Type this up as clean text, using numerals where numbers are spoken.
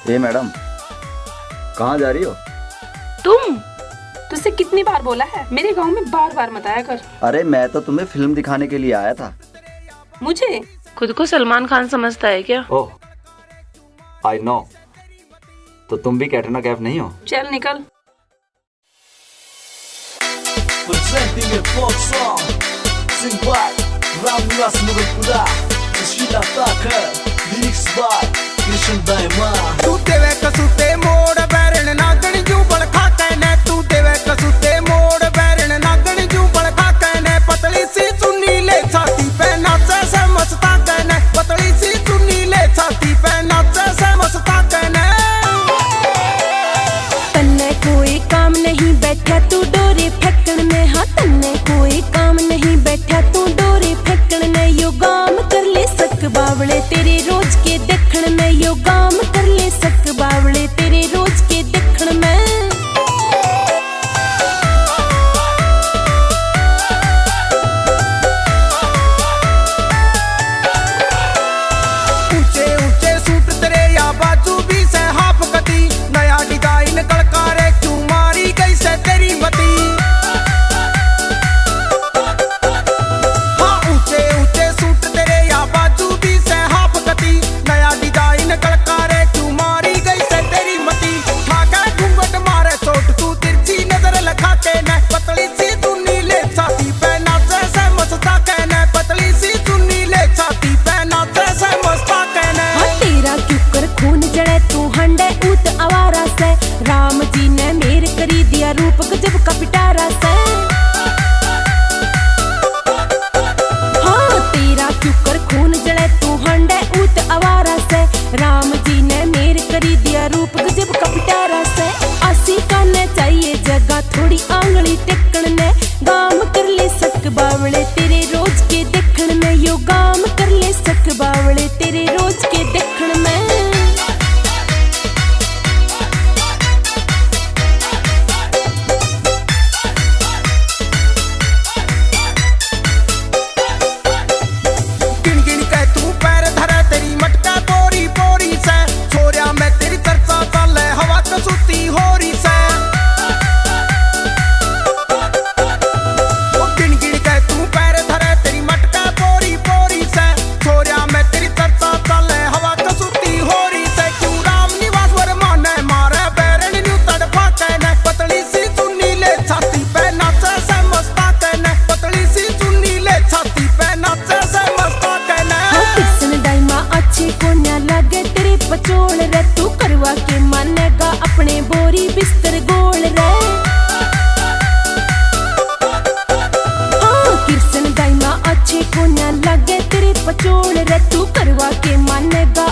ए madam, कहाँ जा रही हो? तुझसे कितनी बार बोला है मेरे गांव में बार बार मत आया कर। अरे मैं तो तुम्हें फिल्म दिखाने के लिए आया था। मुझे खुद को सलमान खान समझता है क्या? ओह, आई नो। तो तुम भी कैटरीना कैफ नहीं हो? चल निकल। Presenting a folk song, sing by Ramvilas Mughal, Sushila Thakur, lyrics by Krishan Diamond. तू देवे कसुते मोड़ बैरन नागण जू बल खा कहने, तू देवे कसुते मोड़ बैरन नागण जू बल खा कहने, पतली सी चुन्नी ले छाती पे नाचे से मस्ता कहने, पतली सी चुन्नी ले छाती पे नाचे से मस्ता कहने। तन्ने कोई काम नहीं बैठा तू डोरी फेंकण में, हाँ तन्ने कोई काम नहीं बैठा तू डोरी फेंकण में, यो काम कर ले सक बावले तेरे रोज के देखण में, यो काम कर ले सक बावले तेरे रोज के देखण में। ऊंचे ऊंचे सूट तेरे या बाजू भी से हाफ कटी, नया डिजाइन कड़कारे क्यों मारी गई से तेरी मती। हाँ ऊंचे ऊंचे सूट तेरे या बाजू भी से हाफ कटी, नया डिजाइन कड़कारे क्यों मारी गई से तेरी मती। ठाका घूंघट मारे चोट तू तिरछी नजर लखा के न, पतली सी चुन्नी ले छाती पे नाचे से मस्ता कहने, पतली सी चुन्नी ले छाती पे नाचे से मस्ता कहने। हाँ तेरा क्यों कर खून जड़े तू हंडे ऊत आवारा से, राम जी ने मेर करी दिया रूप गजब का पिटारा से। हाँ तेरा क्यों कर खून जड़े तू हंडे ऊत आवारा से, राम जी ने मेर करी दिया रूप गजब का पिटारा से। आसी काने चाहिए जगह थोड़ी आंगली टेकण ने, गाम कर ले सक बावले तेरे रोज के देखण में, यो गाम कर ले सक बावले तेरे रोज के देखण में। गिन गिन के तू पैर धरे तेरी मटका बोरी बोरी से, छोरिया में तेरी चर्चा चले हवा कसूती होरी से। ओ गिन गिन के तू पैर धरे तेरी मटका बोरी बोरी से, छोरिया में तेरी चर्चा चले हवा कसूती होरी से। क्यों राम निवास वर माने मारे बैरन न्यू तड़फा कहने, पतली सी चुन्नी ले छाती पे नाचे से मस्ता कहने, पतली सी चुन्नी ले छाती पे नाचे से मस्ता कहने। हाँ कृष्ण दाइमा अच्छे को न लगे तेरे पचोल रे, तू करवा के मानेगा अपने बोरी बिस्तर गोल रे। हाँ कृष्ण दाइमा अच्छे को न लगे तेरे पचोल रे, तू करवा के मानेगा